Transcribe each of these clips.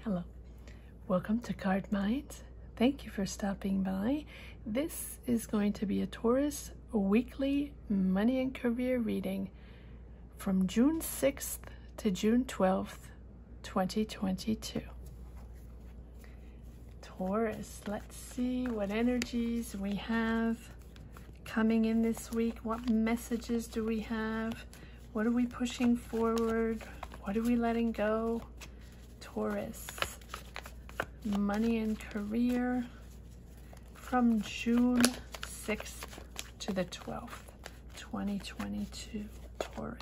Hello, welcome to Card Minds. Thank you for stopping by. This is going to be a Taurus weekly money and career reading from June 6th to June 12th, 2022. Taurus, let's see what energies we have coming in this week. What messages do we have? What are we pushing forward? What are we letting go? Taurus, money and career from June 6th to the 12th, 2022. Taurus,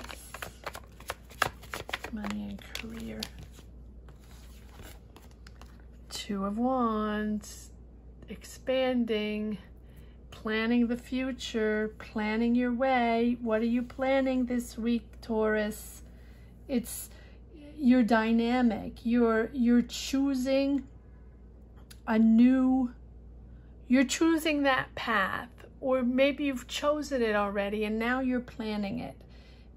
money and career. Two of Wands, expanding, planning the future, planning your way. What are you planning this week, Taurus? You're dynamic. You're choosing you're choosing that path, or maybe you've chosen it already and now you're planning it.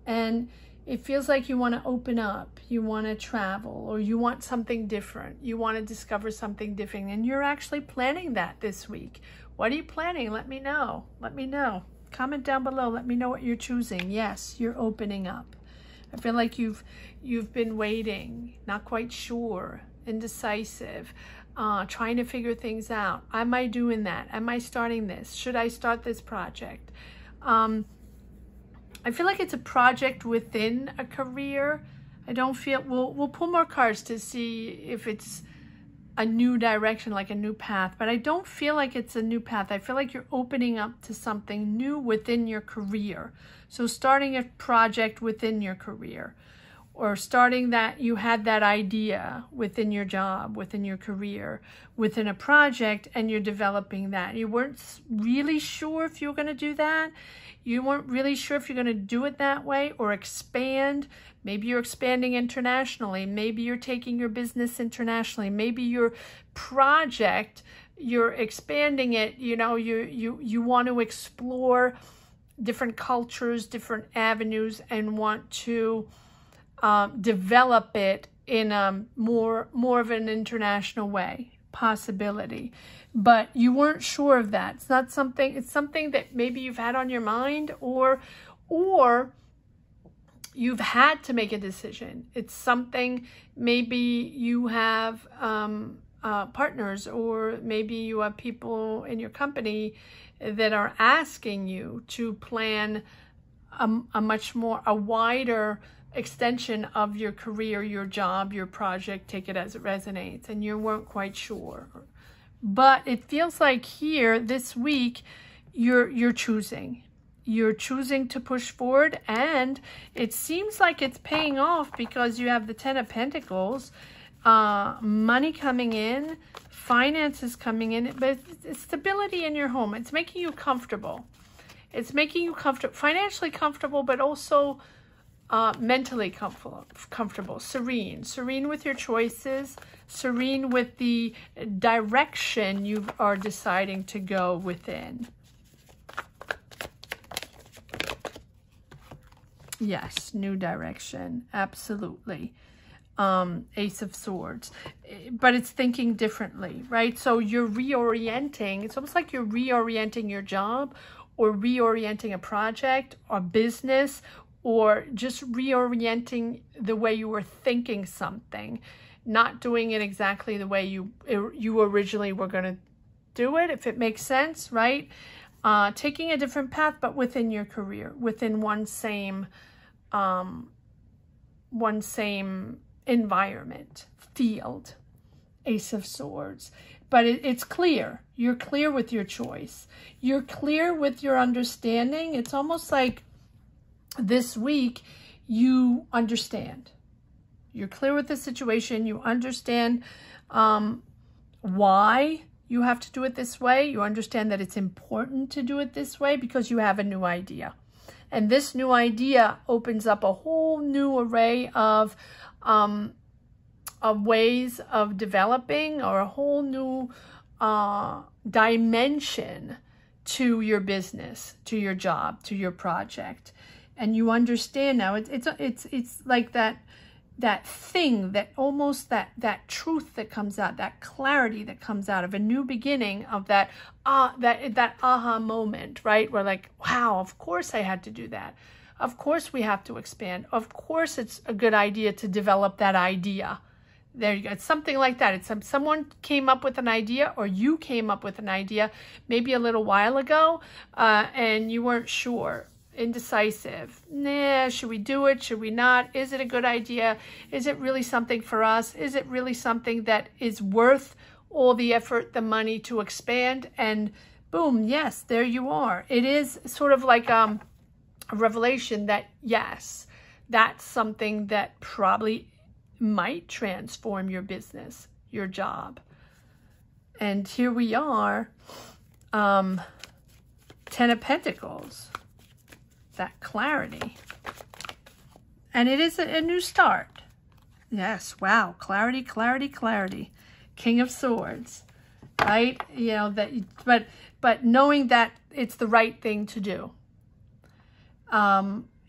And it feels like you want to open up, you want to travel, or you want something different. You want to discover something different, and you're actually planning that this week. What are you planning? Let me know. Let me know. Comment down below. Let me know what you're choosing. Yes, you're opening up. I feel like you've been waiting, not quite sure, indecisive, trying to figure things out. Am I doing that? Am I starting this? Should I start this project? I feel like it's a project within a career. I don't feel, we'll pull more cards to see if it's a new direction, like a new path, but I don't feel like it's a new path. I feel like you're opening up to something new within your career. So starting a project within your career, or starting that, you had that idea within your job, within your career, within a project, and you're developing that. You weren't really sure if you were going to do that. You weren't really sure if you're going to do it that way or expand. Maybe you're expanding internationally. Maybe you're taking your business internationally. Maybe your project, you're expanding it. You know, you want to explore different cultures, different avenues, and want to develop it in a more of an international way, possibility. But you weren't sure of that. It's not something, it's something that maybe you've had on your mind, or you've had to make a decision. It's something, maybe you have partners, or maybe you have people in your company that are asking you to plan a wider extension of your career, your job, your project, take it as it resonates, and you weren't quite sure. But it feels like here this week you're choosing to push forward, and it seems like it's paying off because you have the Ten of Pentacles, money coming in, finances coming in, but it's stability in your home. It's making you comfortable. It's making you financially comfortable, but also mentally comfortable, serene with your choices, serene with the direction you are deciding to go within. Yes, new direction, absolutely. Ace of Swords, but it's thinking differently, right? So you're reorienting. It's almost like you're reorienting your job, or reorienting a project or business, or just reorienting the way you were thinking something, not doing it exactly the way you originally were going to do it, if it makes sense, right? Taking a different path, but within your career, within one same environment, field. Ace of Swords. But it's clear. You're clear with your choice. You're clear with your understanding. It's almost like this week you understand. You're clear with the situation. You understand why you have to do it this way. You understand that it's important to do it this way because you have a new idea. And this new idea opens up a whole new array of ways of developing, or a whole new dimension to your business, to your job, to your project. And you understand now, it's like that that thing, that almost that truth that comes out, that clarity that comes out of a new beginning, of that aha moment, right? We're like, wow, of course I had to do that. Of course we have to expand. Of course it's a good idea to develop that idea. There you go. It's something like that. It's someone came up with an idea, or you came up with an idea maybe a little while ago, and you weren't sure. Indecisive. Nah, should we do it? Should we not? Is it a good idea? Is it really something for us? Is it really something that is worth all the effort, the money to expand? And boom, yes, there you are. It is sort of like a revelation that, yes, that's something that probably might transform your business, your job. And here we are, 10 of Pentacles. That clarity, and it is a new start. Yes, wow, clarity, clarity, clarity. King of Swords, right? You know that, but knowing that it's the right thing to do.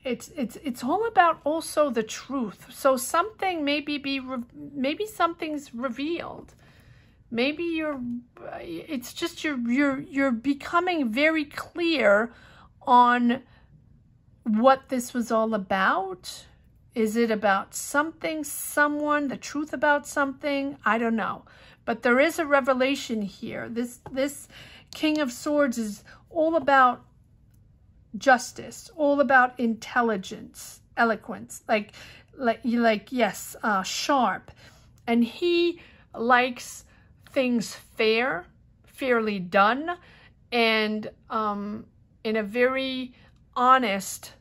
It's all about also the truth. So something maybe something's revealed. Maybe it's just you're becoming very clear on what this was all about. Is it about something, someone, the truth about something? I don't know. But there is a revelation here. This King of Swords is all about justice, all about intelligence, eloquence, yes, sharp. And he likes things fairly done, and in a very honest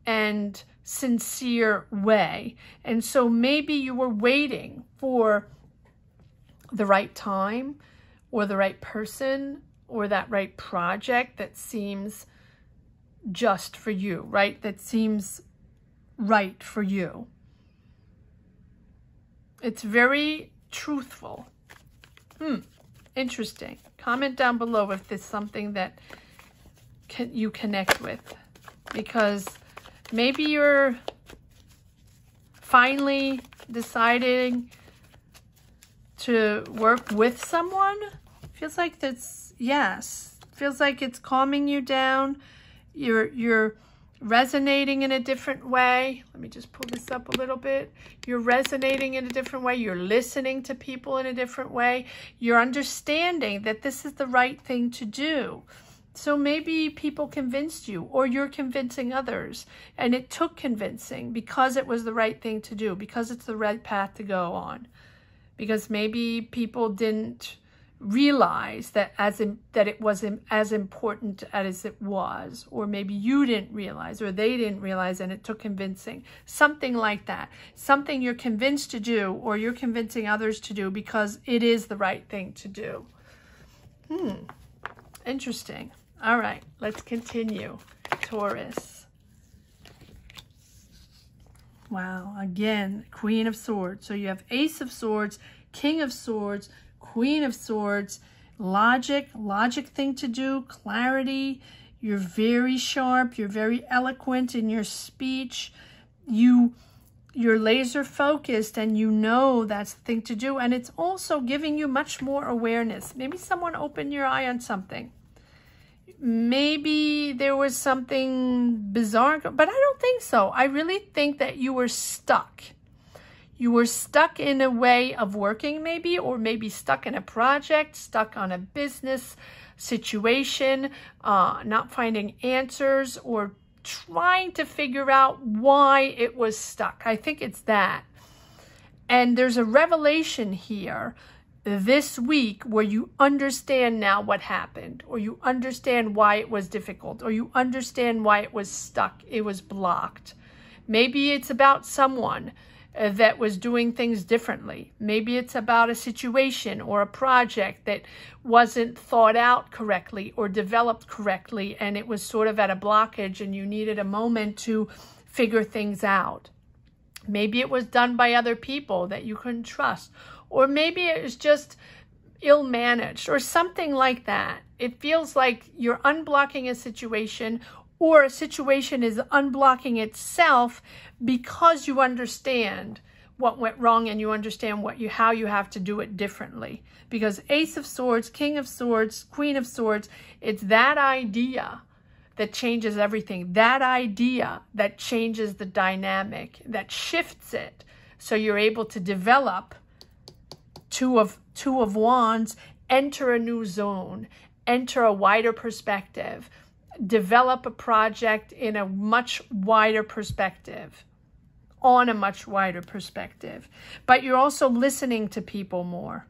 and sincere way. And so maybe you were waiting for the right time, or the right person, or that right project that seems just for you, right? That seems right for you. It's very truthful. Interesting. Comment down below if there's something that you connect with. Because maybe you're finally deciding to work with someone. Feels like that's, yes. Feels like it's calming you down. You're resonating in a different way. Let me just pull this up a little bit. You're resonating in a different way. You're listening to people in a different way. You're understanding that this is the right thing to do. So maybe people convinced you, or you're convincing others, and it took convincing because it was the right thing to do, because it's the right path to go on, because maybe people didn't realize that it wasn't as important as it was, or maybe you didn't realize, or they didn't realize, and it took convincing. Something like that. Something you're convinced to do, or you're convincing others to do because it is the right thing to do. Interesting. All right, let's continue. Taurus. Wow, again, Queen of Swords. So you have Ace of Swords, King of Swords, Queen of Swords, logic thing to do, clarity. You're very sharp. You're very eloquent in your speech. You're laser focused, and you know that's the thing to do. And it's also giving you much more awareness. Maybe someone opened your eye on something. Maybe there was something bizarre, but I don't think so. I really think that you were stuck. You were stuck in a way of working maybe, or maybe stuck in a project, stuck on a business situation, not finding answers, or trying to figure out why it was stuck. I think it's that. And there's a revelation here this week where you understand now what happened, or you understand why it was difficult, or you understand why it was stuck, it was blocked. Maybe it's about someone that was doing things differently. Maybe it's about a situation or a project that wasn't thought out correctly or developed correctly, and it was sort of at a blockage and you needed a moment to figure things out. Maybe it was done by other people that you couldn't trust, or maybe it was just ill-managed or something like that. It feels like you're unblocking a situation, or a situation is unblocking itself because you understand what went wrong, and you understand how you have to do it differently. Because Ace of Swords, King of Swords, Queen of Swords, it's that idea that changes everything. That idea that changes the dynamic, that shifts it. So you're able to develop Two of Wands, enter a new zone, enter a wider perspective, develop a project in a much wider perspective, on a much wider perspective. But you're also listening to people more.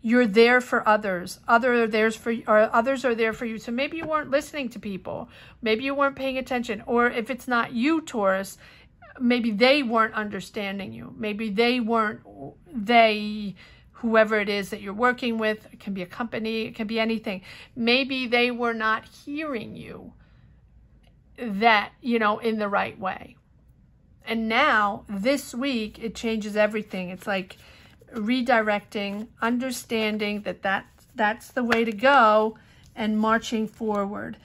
You're there for others. Others are there for you. So maybe you weren't listening to people. Maybe you weren't paying attention. Or if it's not you, Taurus, maybe they weren't understanding you. Maybe whoever it is that you're working with, it can be a company, it can be anything. Maybe they were not hearing you in the right way. And now, this week, it changes everything. It's like redirecting, understanding that's the way to go, and marching forward.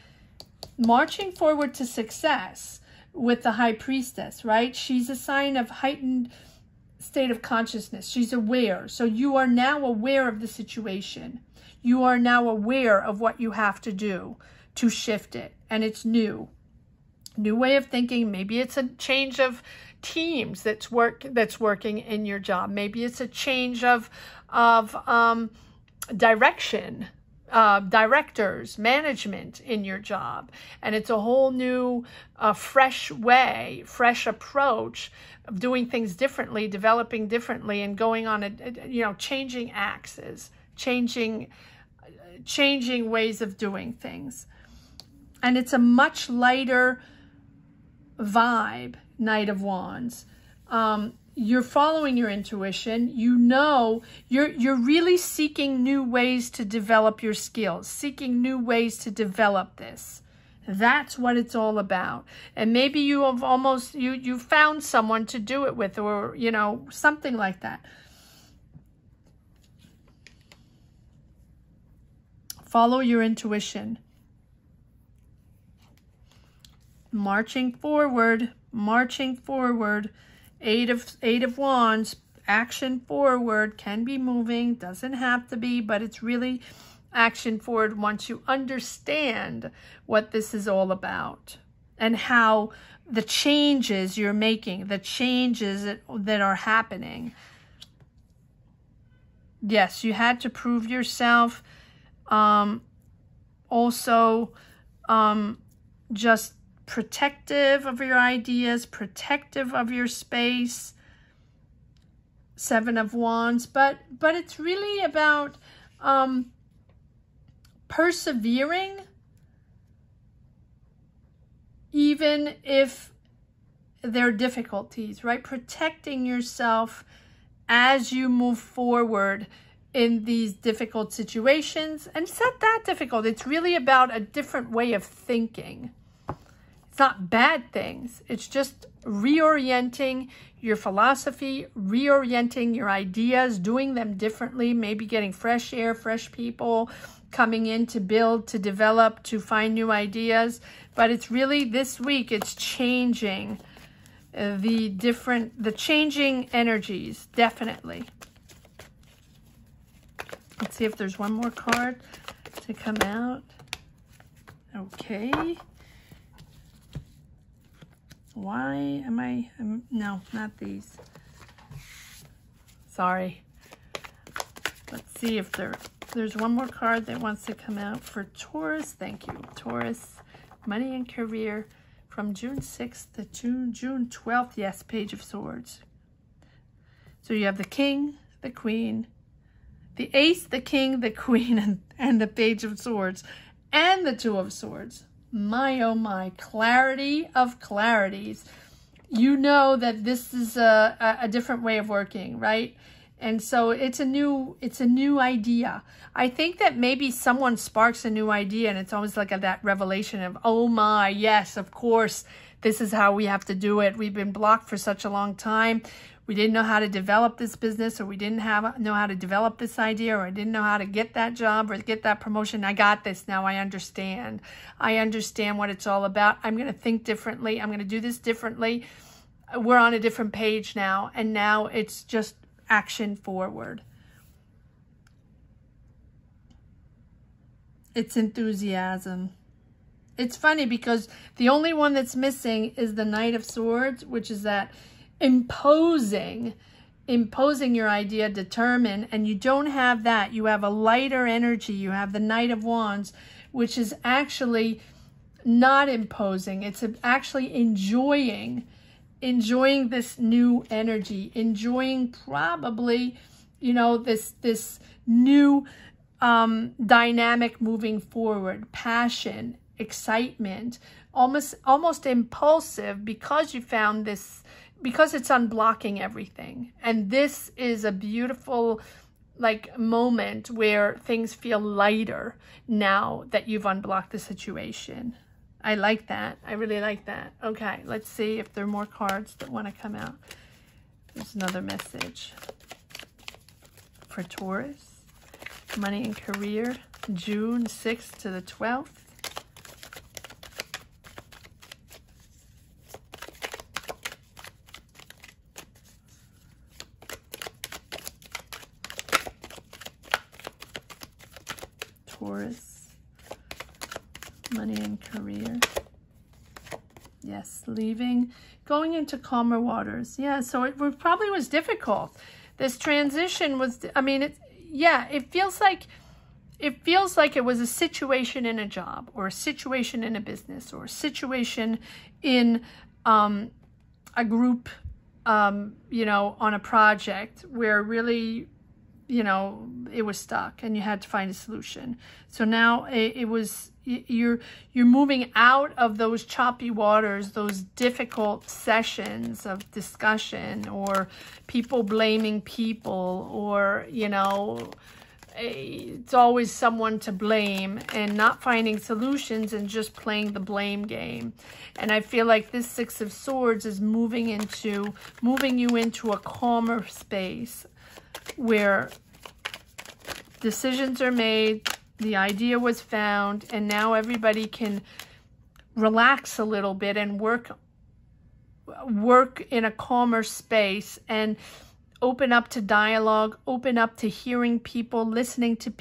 Marching forward to success with the High Priestess, right? She's a sign of heightened state of consciousness. She's aware. So you are now aware of the situation. You are now aware of what you have to do to shift it. And it's new. New way of thinking. Maybe it's a change of teams that's working in your job. Maybe it's a change of direction, directors, management in your job. And it's a whole new, fresh way, fresh approach of doing things differently, developing differently, and going on changing axes, changing ways of doing things. And it's a much lighter vibe, Knight of Wands. You're following your intuition. You're really seeking new ways to develop your skills, seeking new ways to develop this. That's what it's all about. And maybe you have you found someone to do it with, or, something like that. Follow your intuition. Marching forward, marching forward. Eight of Wands, action forward, can be moving, doesn't have to be, but it's really action forward once you understand what this is all about and how the changes you're making, the changes that are happening. Yes, you had to prove yourself. Also, just protective of your ideas, protective of your space. Seven of Wands, but it's really about persevering, even if there are difficulties, right? Protecting yourself as you move forward in these difficult situations. And it's not that difficult. It's really about a different way of thinking. It's not bad things. It's just reorienting your philosophy, reorienting your ideas, doing them differently, maybe getting fresh air, fresh people coming in to build, to develop, to find new ideas. But it's really, this week, it's changing the changing energies, definitely. Let's see if there's one more card to come out. Okay. Why am I, no, not these. Sorry. Let's see if there's one more card that wants to come out for Taurus. Thank you. Taurus, money and career from June 6th to June 12th. Yes, Page of Swords. So you have the King, the Queen, the Ace, the King, the Queen, and the Page of Swords, and the Two of Swords. My, oh my, clarity of clarities. You know that this is a different way of working, right? And so it's a new idea. I think that maybe someone sparks a new idea, and it's almost like that revelation of, oh my, yes, of course, this is how we have to do it. We've been blocked for such a long time. We didn't know how to develop this business, or we didn't know how to develop this idea, or I didn't know how to get that job or get that promotion. I got this now. I understand. I understand what it's all about. I'm going to think differently. I'm going to do this differently. we're on a different page now, and now it's just action forward. It's enthusiasm. It's funny because the only one that's missing is the Knight of Swords, which is that imposing your idea, determine, and you don't have that. You have a lighter energy. You have the Knight of Wands, which is actually not imposing. It's actually enjoying this new energy, enjoying probably, you know, this new dynamic moving forward, passion, excitement, almost impulsive, because you found this, because it's unblocking everything. And this is a beautiful like moment where things feel lighter now that you've unblocked the situation. I like that. I really like that. Okay, let's see if there are more cards that want to come out. There's another message for Taurus. Money and career, June 6th to the 12th. Taurus, money and career. Yes, leaving, going into calmer waters. Yeah, so it probably was difficult. This transition was, I mean, it feels like it was a situation in a job, or a situation in a business, or a situation in a group, you know, on a project where really, you know, it was stuck and you had to find a solution. So now you're moving out of those choppy waters, those difficult sessions of discussion, or people blaming people, or, you know, it's always someone to blame, and not finding solutions and just playing the blame game. And I feel like this Six of Swords is moving you into a calmer space where decisions are made, the idea was found, and now everybody can relax a little bit and work in a calmer space, and open up to dialogue, open up to hearing people, listening to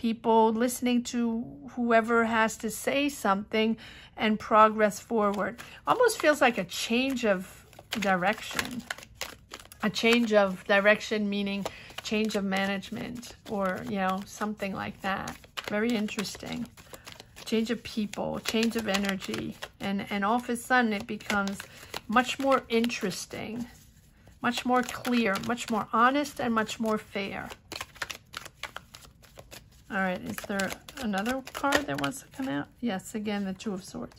whoever has to say something, and progress forward. Almost feels like a change of direction. A change of direction meaning change of management, or, you know, something like that. Very interesting. Change of people, change of energy, and all of a sudden it becomes much more interesting, much more clear, much more honest, and much more fair. All right, is there another card that wants to come out? Yes, again, the Two of Swords.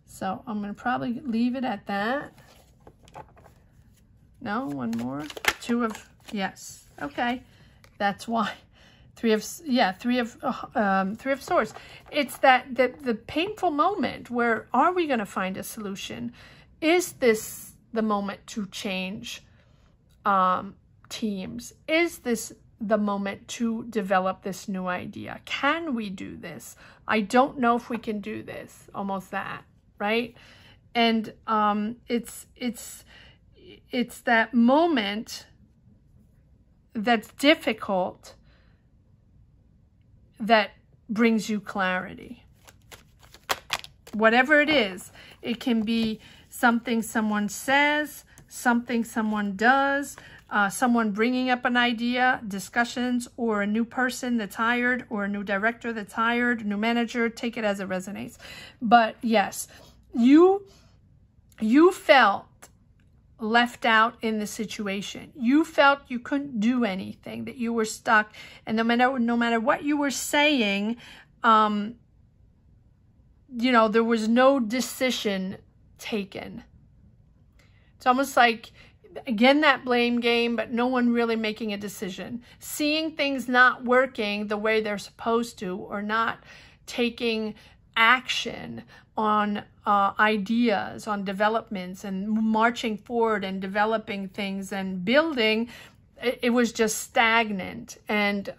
So I'm going to probably leave it at that. No, one more. Yes. Okay, that's why. Three of Swords. It's that the painful moment where, are we going to find a solution? Is this the moment to change teams? Is this the moment to develop this new idea? Can we do this? I don't know if we can do this. Almost that, right? And it's that moment that's difficult that brings you clarity. Whatever it is, it can be something someone says, something someone does, someone bringing up an idea, discussions, or a new person that's hired, or a new director that's hired, new manager. Take it as it resonates. But yes, you felt left out in the situation. You felt you couldn't do anything, that you were stuck, and no matter what you were saying, you know, there was no decision taken. It's almost like, again, that blame game, but no one really making a decision. Seeing things not working the way they're supposed to, or not taking action on ideas, on developments, and marching forward and developing things and building. It was just stagnant, and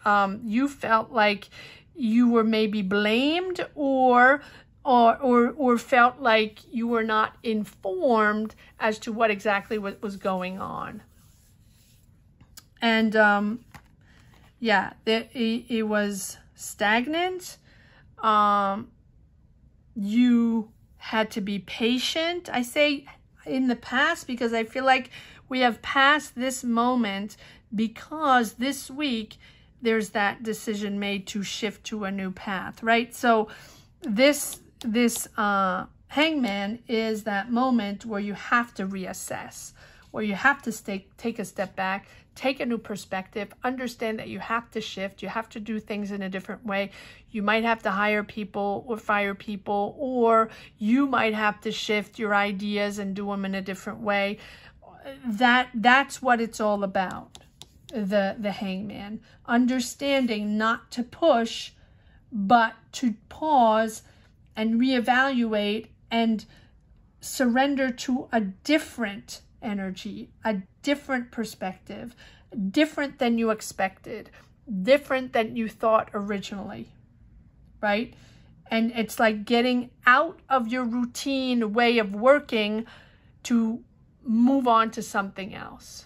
you felt like you were maybe blamed, or or felt like you were not informed as to what exactly was going on. And yeah, it was stagnant. You had to be patient. I say in the past because I feel like we have passed this moment, because this week there's that decision made to shift to a new path, right? So this hangman is that moment where you have to reassess, where you have to take a step back, take a new perspective, understand that you have to shift, you have to do things in a different way. You might have to hire people or fire people, or you might have to shift your ideas and do them in a different way. That's what it's all about, the hangman. Understanding not to push, but to pause and reevaluate and surrender to a different energy, a different perspective, different than you expected, different than you thought originally, right? And it's like getting out of your routine way of working to move on to something else.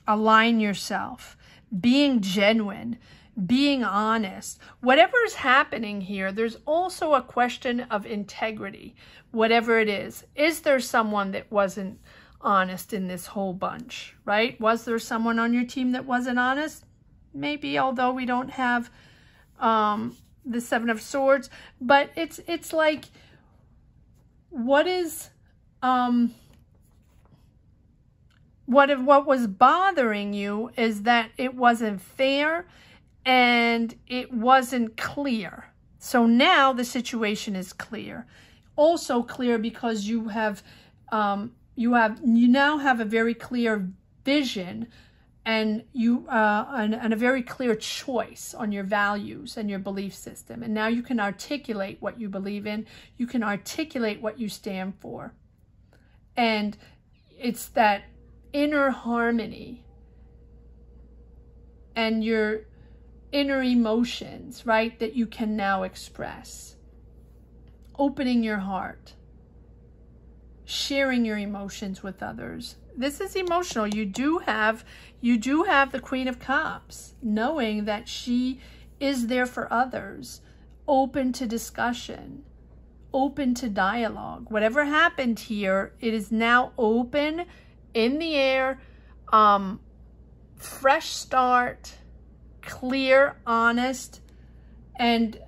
Align yourself, being genuine, being honest. Whatever is happening here, there's also a question of integrity, whatever it is. Is there someone that wasn't honest in this whole bunch, right? Was there someone on your team that wasn't honest? Maybe, although we don't have the Seven of Swords. But it's like, what is what was bothering you is that it wasn't fair and it wasn't clear. So now the situation is clear. Also clear because you now have a very clear vision, and and a very clear choice on your values and your belief system. And now you can articulate what you believe in. You can articulate what you stand for. And it's that inner harmony and your inner emotions, right, that you can now express. Opening your heart, sharing your emotions with others. This is emotional. You do have the Queen of Cups, knowing that she is there for others, open to discussion, open to dialogue. Whatever happened here, it is now open, in the air, fresh start, clear, honest, and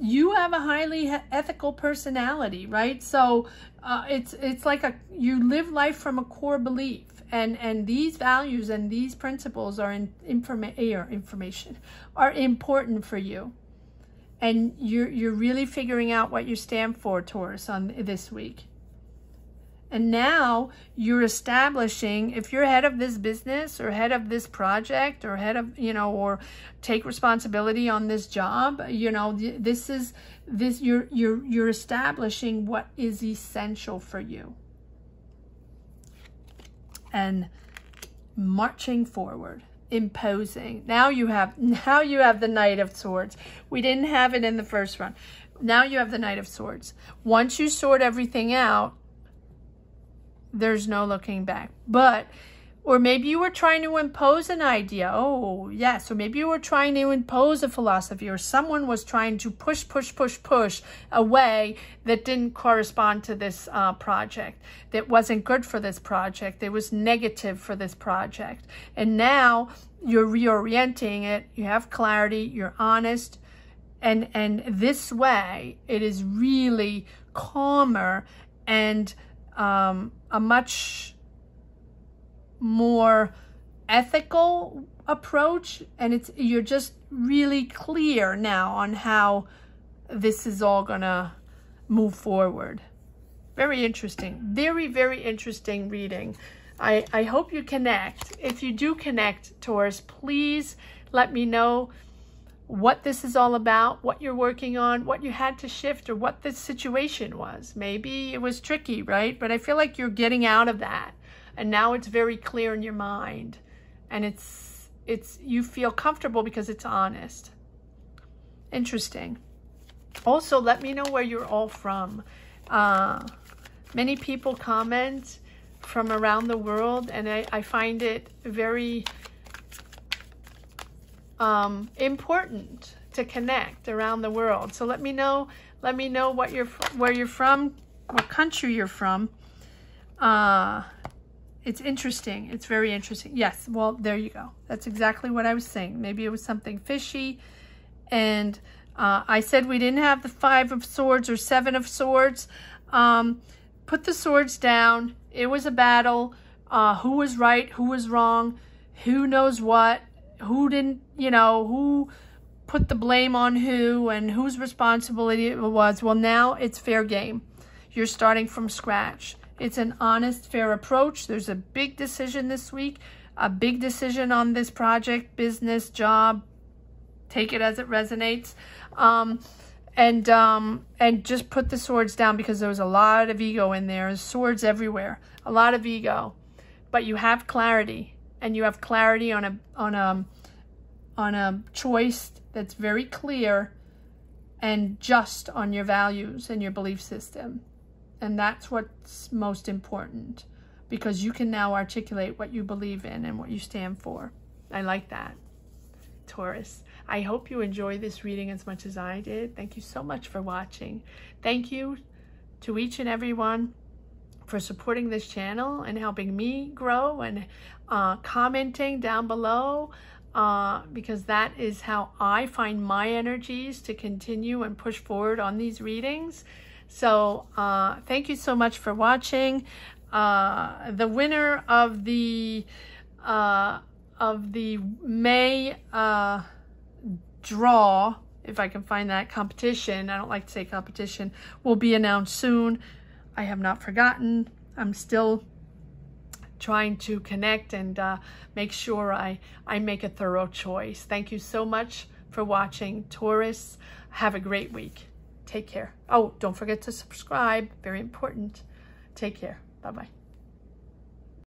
you have a highly ethical personality, right? So it's like you live life from a core belief, and these values and these principles are information are important for you, and you're really figuring out what you stand for, Taurus, on this week. And now you're establishing, if you're head of this business or head of this project or head of, or take responsibility on this job, you're establishing what is essential for you. And marching forward, imposing. Now you have the Knight of Swords. We didn't have it in the first round. Now you have the Knight of Swords. Once you sort everything out, there's no looking back. Or maybe you were trying to impose an idea. Oh, yes. So maybe you were trying to impose a philosophy, or someone was trying to push a way that didn't correspond to this project, that wasn't good for this project, that was negative for this project. And now you're reorienting it. You have clarity. You're honest. And this way, it is really calmer and a much more ethical approach, and you're just really clear now on how this is all gonna move forward. Very interesting. Very, very interesting reading. I hope you connect. If you do connect, Taurus, please let me know what this is all about, what you're working on, what you had to shift, or what the situation was. Maybe it was tricky, right? But I feel like you're getting out of that. And now it's very clear in your mind. And you feel comfortable because it's honest. Interesting. Also, let me know where you're all from. Many people comment from around the world, and I find it very important to connect around the world. So let me know where you're from, what country you're from. It's interesting. It's very interesting. Yes, well, there you go. That's exactly what I was saying. Maybe it was something fishy. And I said we didn't have the 5 of Swords or 7 of Swords. Put the swords down. It was a battle. Who was right? Who was wrong? Who knows what? Who didn't, you know, who put the blame on who and whose responsibility it was? Well, now it's fair game. You're starting from scratch. It's an honest, fair approach. There's a big decision this week, a big decision on this project, business, job. Take it as it resonates. And just put the swords down, because there was a lot of ego in there. There's swords everywhere, a lot of ego. But you have clarity, and you have clarity on a choice that's very clear and just on your values and your belief system. And that's what's most important, because you can now articulate what you believe in and what you stand for. I like that. Taurus, I hope you enjoy this reading as much as I did. Thank you so much for watching. Thank you to each and every one for supporting this channel and helping me grow, and commenting down below, because that is how I find my energies to continue and push forward on these readings. So thank you so much for watching. The winner of the May draw, if I can find that competition, I don't like to say competition, will be announced soon. I have not forgotten. I'm still trying to connect and make sure I make a thorough choice. Thank you so much for watching, Taurus. Have a great week. Take care. Oh, don't forget to subscribe. Very important. Take care. Bye-bye.